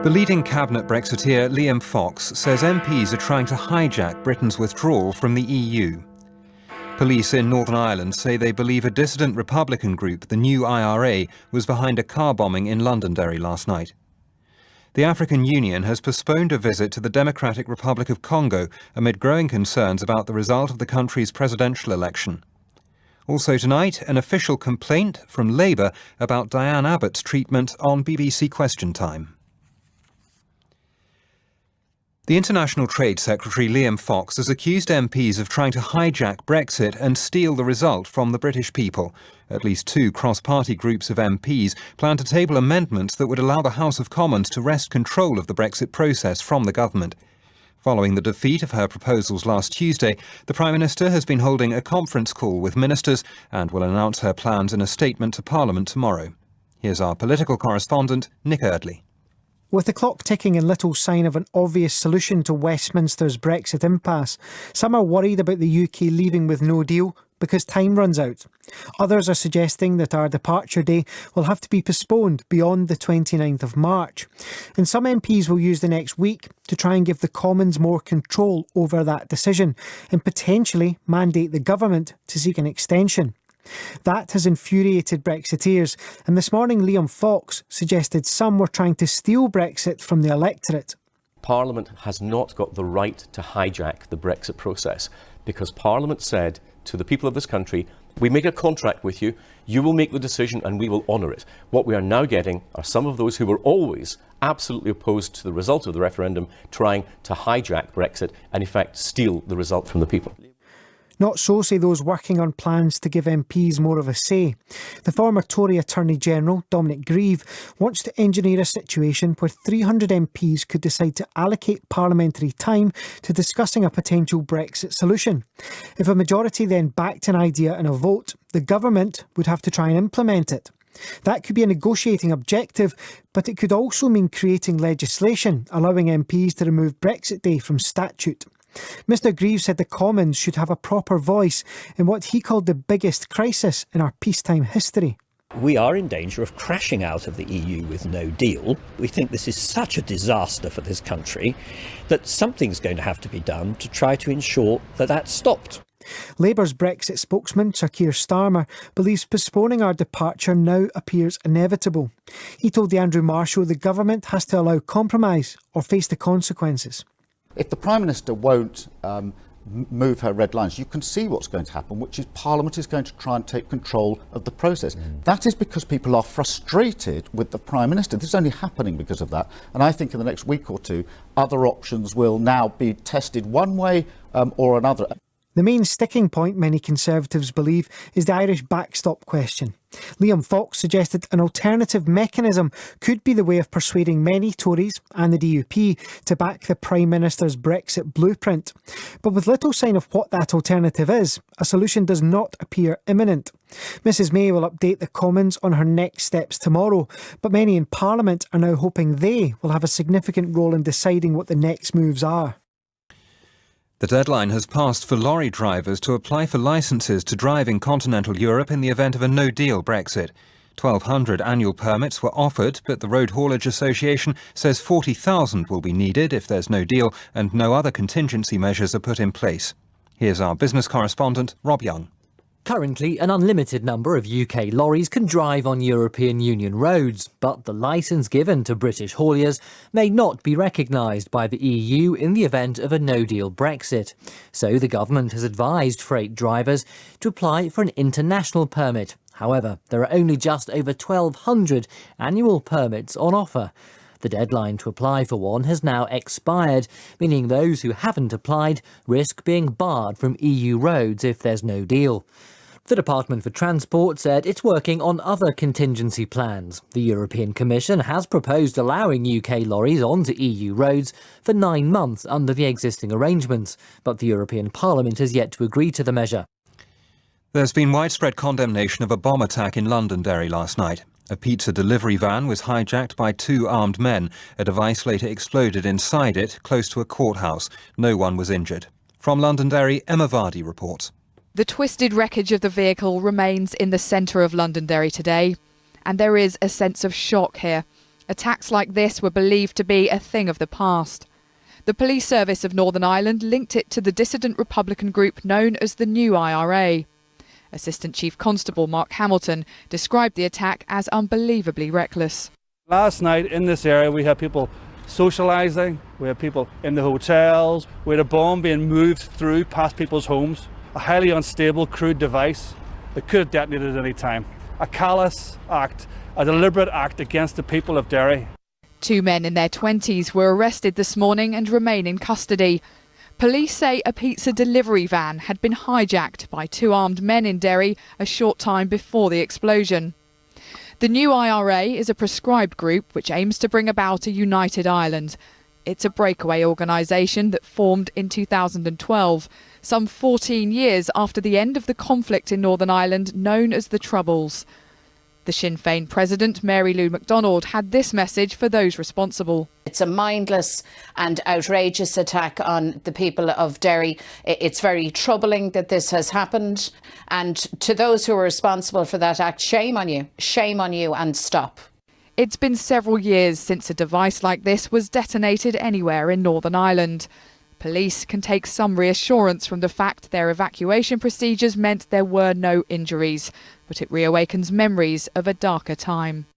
The leading cabinet Brexiteer, Liam Fox, says MPs are trying to hijack Britain's withdrawal from the EU. Police in Northern Ireland say they believe a dissident Republican group, the New IRA, was behind a car bombing in Londonderry last night. The African Union has postponed a visit to the Democratic Republic of Congo amid growing concerns about the result of the country's presidential election. Also tonight, an official complaint from Labour about Diane Abbott's treatment on BBC Question Time. The International Trade Secretary Liam Fox has accused MPs of trying to hijack Brexit and steal the result from the British people. At least two cross-party groups of MPs plan to table amendments that would allow the House of Commons to wrest control of the Brexit process from the government. Following the defeat of her proposals last Tuesday, the Prime Minister has been holding a conference call with ministers and will announce her plans in a statement to Parliament tomorrow. Here's our political correspondent, Nick Eardley. With the clock ticking and little sign of an obvious solution to Westminster's Brexit impasse, some are worried about the UK leaving with no deal because time runs out. Others are suggesting that our departure day will have to be postponed beyond the 29th of March. And some MPs will use the next week to try and give the Commons more control over that decision and potentially mandate the government to seek an extension. That has infuriated Brexiteers, and this morning Liam Fox suggested some were trying to steal Brexit from the electorate. Parliament has not got the right to hijack the Brexit process because Parliament said to the people of this country, we make a contract with you, you will make the decision and we will honour it. What we are now getting are some of those who were always absolutely opposed to the result of the referendum trying to hijack Brexit and in fact steal the result from the people. Not so say those working on plans to give MPs more of a say. The former Tory Attorney-General, Dominic Grieve, wants to engineer a situation where 300 MPs could decide to allocate parliamentary time to discussing a potential Brexit solution. If a majority then backed an idea in a vote, the government would have to try and implement it. That could be a negotiating objective, but it could also mean creating legislation allowing MPs to remove Brexit Day from statute. Mr Grieve said the Commons should have a proper voice in what he called the biggest crisis in our peacetime history. We are in danger of crashing out of the EU with no deal. We think this is such a disaster for this country that something's going to have to be done to try to ensure that that's stopped. Labour's Brexit spokesman, Sir Keir Starmer, believes postponing our departure now appears inevitable. He told the Andrew Marr Show the government has to allow compromise or face the consequences. If the Prime Minister won't move her red lines, you can see what's going to happen, which is Parliament is going to try and take control of the process. That is because people are frustrated with the Prime Minister. This is only happening because of that. And I think in the next week or two, other options will now be tested one way or another. The main sticking point, many Conservatives believe, is the Irish backstop question. Liam Fox suggested an alternative mechanism could be the way of persuading many Tories and the DUP to back the Prime Minister's Brexit blueprint. But with little sign of what that alternative is, a solution does not appear imminent. Mrs May will update the Commons on her next steps tomorrow, but many in Parliament are now hoping they will have a significant role in deciding what the next moves are. The deadline has passed for lorry drivers to apply for licences to drive in continental Europe in the event of a no-deal Brexit. 1,200 annual permits were offered, but the Road Haulage Association says 40,000 will be needed if there's no deal and no other contingency measures are put in place. Here's our business correspondent, Rob Young. Currently, an unlimited number of UK lorries can drive on European Union roads, but the licence given to British hauliers may not be recognised by the EU in the event of a no-deal Brexit. So the government has advised freight drivers to apply for an international permit. However, there are only just over 1,200 annual permits on offer. The deadline to apply for one has now expired, meaning those who haven't applied risk being barred from EU roads if there's no deal. The Department for Transport said it's working on other contingency plans. The European Commission has proposed allowing UK lorries onto EU roads for 9 months under the existing arrangements, but the European Parliament has yet to agree to the measure. There's been widespread condemnation of a bomb attack in Londonderry last night. A pizza delivery van was hijacked by 2 armed men. A device later exploded inside it, close to a courthouse. No one was injured. From Londonderry, Emma Vardy reports. The twisted wreckage of the vehicle remains in the centre of Londonderry today, and there is a sense of shock here. Attacks like this were believed to be a thing of the past. The police service of Northern Ireland linked it to the dissident Republican group known as the New IRA. Assistant Chief Constable Mark Hamilton described the attack as unbelievably reckless. Last night in this area we had people socialising, we had people in the hotels, we had a bomb being moved through past people's homes, a highly unstable crude device that could have detonated at any time. A callous act, a deliberate act against the people of Derry. 2 men in their 20s were arrested this morning and remain in custody. Police say a pizza delivery van had been hijacked by 2 armed men in Derry a short time before the explosion. The New IRA is a proscribed group which aims to bring about a united Ireland. It's a breakaway organisation that formed in 2012, some 14 years after the end of the conflict in Northern Ireland known as the Troubles. The Sinn Féin president, Mary Lou MacDonald, had this message for those responsible. It's a mindless and outrageous attack on the people of Derry. It's very troubling that this has happened. And to those who are responsible for that act, shame on you and stop. It's been several years since a device like this was detonated anywhere in Northern Ireland. Police can take some reassurance from the fact their evacuation procedures meant there were no injuries, but it reawakens memories of a darker time.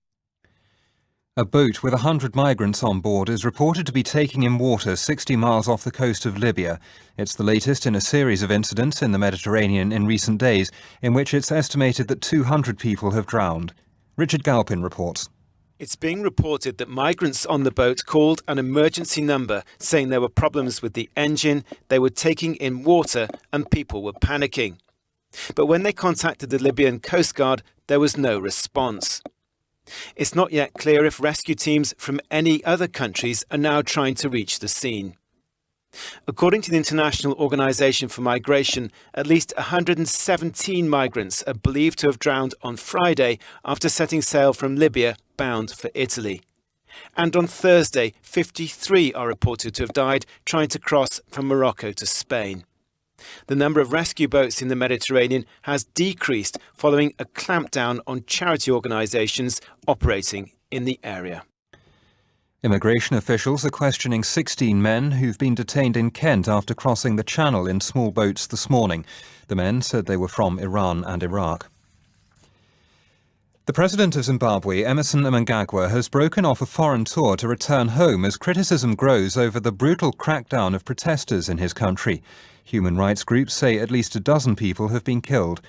A boat with 100 migrants on board is reported to be taking in water 60 miles off the coast of Libya. It's the latest in a series of incidents in the Mediterranean in recent days, in which it's estimated that 200 people have drowned. Richard Galpin reports. It's being reported that migrants on the boat called an emergency number saying there were problems with the engine, they were taking in water and people were panicking. But when they contacted the Libyan Coast Guard, there was no response. It's not yet clear if rescue teams from any other countries are now trying to reach the scene. According to the International Organization for Migration, at least 117 migrants are believed to have drowned on Friday after setting sail from Libya bound for Italy. And on Thursday, 53 are reported to have died trying to cross from Morocco to Spain. The number of rescue boats in the Mediterranean has decreased following a clampdown on charity organisations operating in the area. Immigration officials are questioning 16 men who've been detained in Kent after crossing the Channel in small boats this morning. The men said they were from Iran and Iraq. The president of Zimbabwe, Emmerson Mnangagwa, has broken off a foreign tour to return home as criticism grows over the brutal crackdown of protesters in his country. Human rights groups say at least a dozen people have been killed.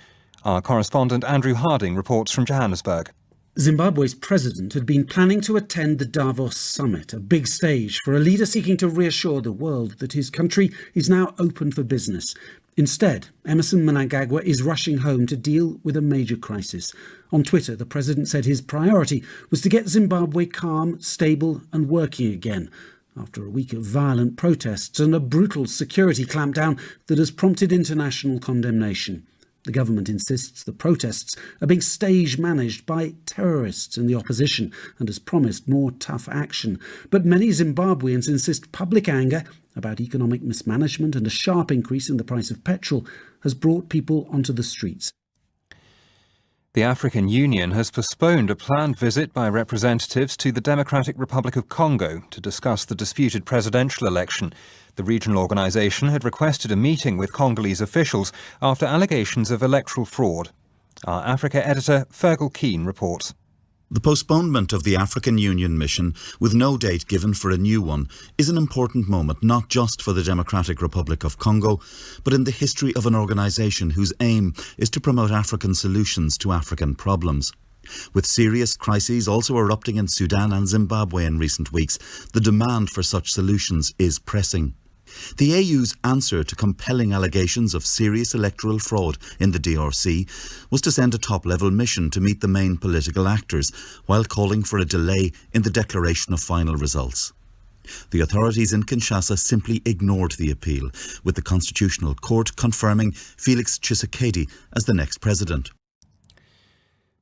Our correspondent Andrew Harding reports from Johannesburg. Zimbabwe's president had been planning to attend the Davos summit, a big stage for a leader seeking to reassure the world that his country is now open for business. Instead, Emmerson Mnangagwa is rushing home to deal with a major crisis. On Twitter, the president said his priority was to get Zimbabwe calm, stable and working again, after a week of violent protests and a brutal security clampdown that has prompted international condemnation. The government insists the protests are being stage managed by terrorists in the opposition and has promised more tough action. But many Zimbabweans insist public anger about economic mismanagement and a sharp increase in the price of petrol has brought people onto the streets. The African Union has postponed a planned visit by representatives to the Democratic Republic of Congo to discuss the disputed presidential election. The regional organisation had requested a meeting with Congolese officials after allegations of electoral fraud. Our Africa editor, Fergal Keane, reports. The postponement of the African Union mission, with no date given for a new one, is an important moment not just for the Democratic Republic of Congo, but in the history of an organisation whose aim is to promote African solutions to African problems. With serious crises also erupting in Sudan and Zimbabwe in recent weeks, the demand for such solutions is pressing. The AU's answer to compelling allegations of serious electoral fraud in the DRC was to send a top-level mission to meet the main political actors, while calling for a delay in the declaration of final results. The authorities in Kinshasa simply ignored the appeal, with the Constitutional Court confirming Felix Tshisekedi as the next president.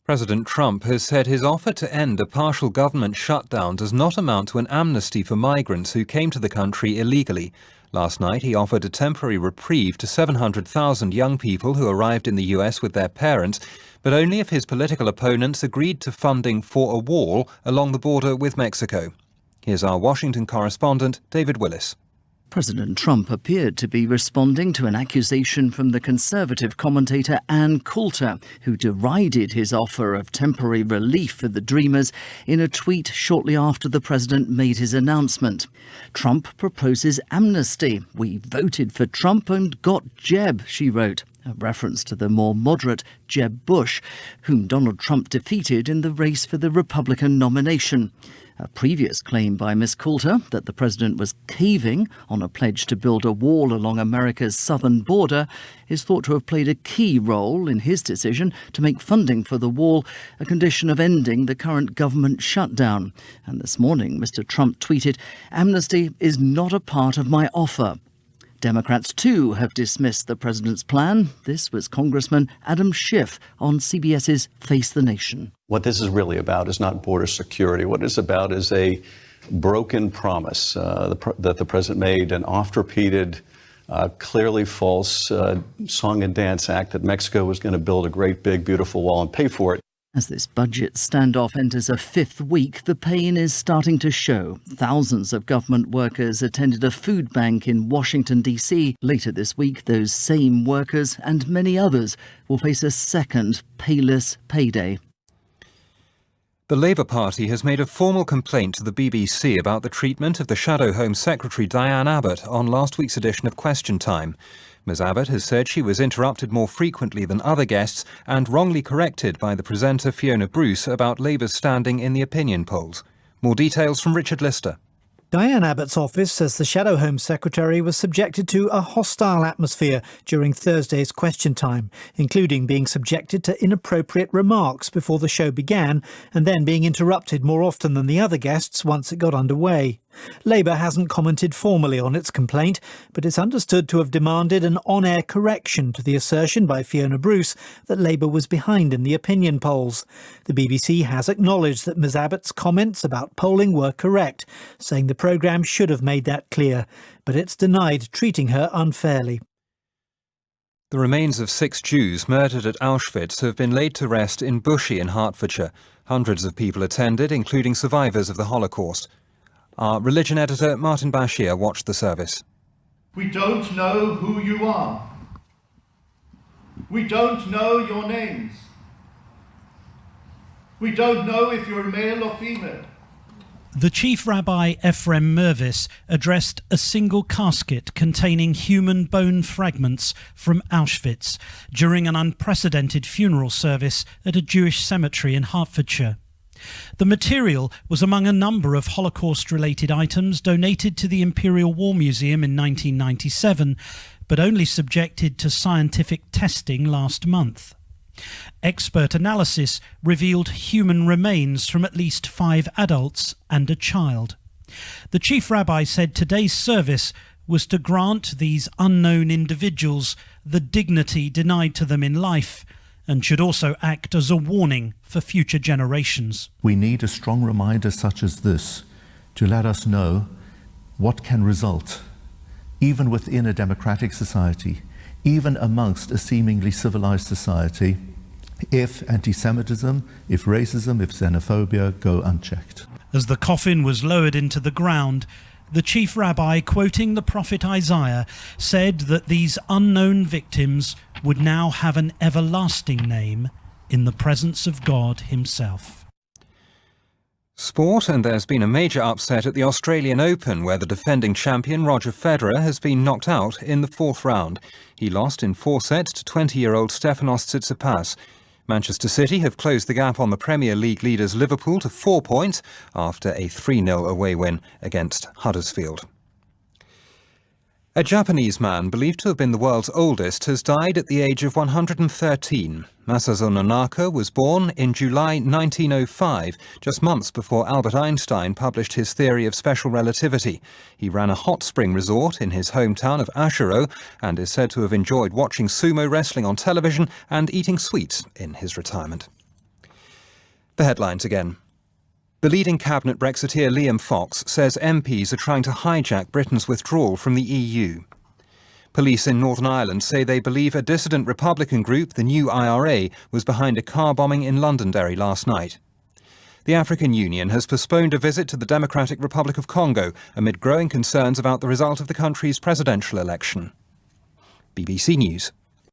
President Trump has said his offer to end a partial government shutdown does not amount to an amnesty for migrants who came to the country illegally. Last night, he offered a temporary reprieve to 700,000 young people who arrived in the US with their parents, but only if his political opponents agreed to funding for a wall along the border with Mexico. Here's our Washington correspondent, David Willis. President Trump appeared to be responding to an accusation from the Conservative commentator Ann Coulter, who derided his offer of temporary relief for the Dreamers in a tweet shortly after the president made his announcement. Trump proposes amnesty. "We voted for Trump and got Jeb," she wrote, a reference to the more moderate Jeb Bush, whom Donald Trump defeated in the race for the Republican nomination. A previous claim by Ms. Coulter that the president was caving on a pledge to build a wall along America's southern border is thought to have played a key role in his decision to make funding for the wall a condition of ending the current government shutdown. And this morning, Mr. Trump tweeted, "Amnesty is not a part of my offer." Democrats, too, have dismissed the president's plan. This was Congressman Adam Schiff on CBS's Face the Nation. What this is really about is not border security. What it's about is a broken promise that the president made, an oft-repeated, clearly false song and dance act that Mexico was going to build a great, big, beautiful wall and pay for it. As this budget standoff enters a fifth week, the pain is starting to show. Thousands of government workers attended a food bank in Washington, D.C. Later this week, those same workers and many others will face a second payless payday. The Labour Party has made a formal complaint to the BBC about the treatment of the Shadow Home Secretary Diane Abbott on last week's edition of Question Time. Ms Abbott has said she was interrupted more frequently than other guests and wrongly corrected by the presenter Fiona Bruce about Labour's standing in the opinion polls. More details from Richard Lister. Diane Abbott's office says the Shadow Home Secretary was subjected to a hostile atmosphere during Thursday's Question Time, including being subjected to inappropriate remarks before the show began and then being interrupted more often than the other guests once it got underway. Labour hasn't commented formally on its complaint, but it's understood to have demanded an on-air correction to the assertion by Fiona Bruce that Labour was behind in the opinion polls. The BBC has acknowledged that Ms Abbott's comments about polling were correct, saying the programme should have made that clear, but it's denied treating her unfairly. The remains of 6 Jews murdered at Auschwitz have been laid to rest in Bushey in Hertfordshire. Hundreds of people attended, including survivors of the Holocaust. Our religion editor, Martin Bashir, watched the service. We don't know who you are. We don't know your names. We don't know if you're male or female. The Chief Rabbi Ephraim Mervis addressed a single casket containing human bone fragments from Auschwitz during an unprecedented funeral service at a Jewish cemetery in Hertfordshire. The material was among a number of Holocaust-related items donated to the Imperial War Museum in 1997, but only subjected to scientific testing last month. Expert analysis revealed human remains from at least 5 adults and a child. The Chief Rabbi said today's service was to grant these unknown individuals the dignity denied to them in life, and should also act as a warning for future generations. We need a strong reminder such as this to let us know what can result, even within a democratic society, even amongst a seemingly civilized society, if anti-Semitism, if racism, if xenophobia go unchecked. As the coffin was lowered into the ground, the Chief Rabbi, quoting the prophet Isaiah, said that these unknown victims would now have an everlasting name in the presence of God himself. Sport, and there's been a major upset at the Australian Open, where the defending champion Roger Federer has been knocked out in the 4th round. He lost in 4 sets to 20-year-old Stefanos Tsitsipas. Manchester City have closed the gap on the Premier League leaders Liverpool to 4 points after a 3-0 away win against Huddersfield. A Japanese man believed to have been the world's oldest has died at the age of 113. Masazo Nonaka was born in July 1905, just months before Albert Einstein published his theory of special relativity. He ran a hot spring resort in his hometown of Ashiro and is said to have enjoyed watching sumo wrestling on television and eating sweets in his retirement. The headlines again. The leading cabinet Brexiteer Liam Fox says MPs are trying to hijack Britain's withdrawal from the EU. Police in Northern Ireland say they believe a dissident Republican group, the New IRA, was behind a car bombing in Londonderry last night. The African Union has postponed a visit to the Democratic Republic of Congo amid growing concerns about the result of the country's presidential election. BBC News.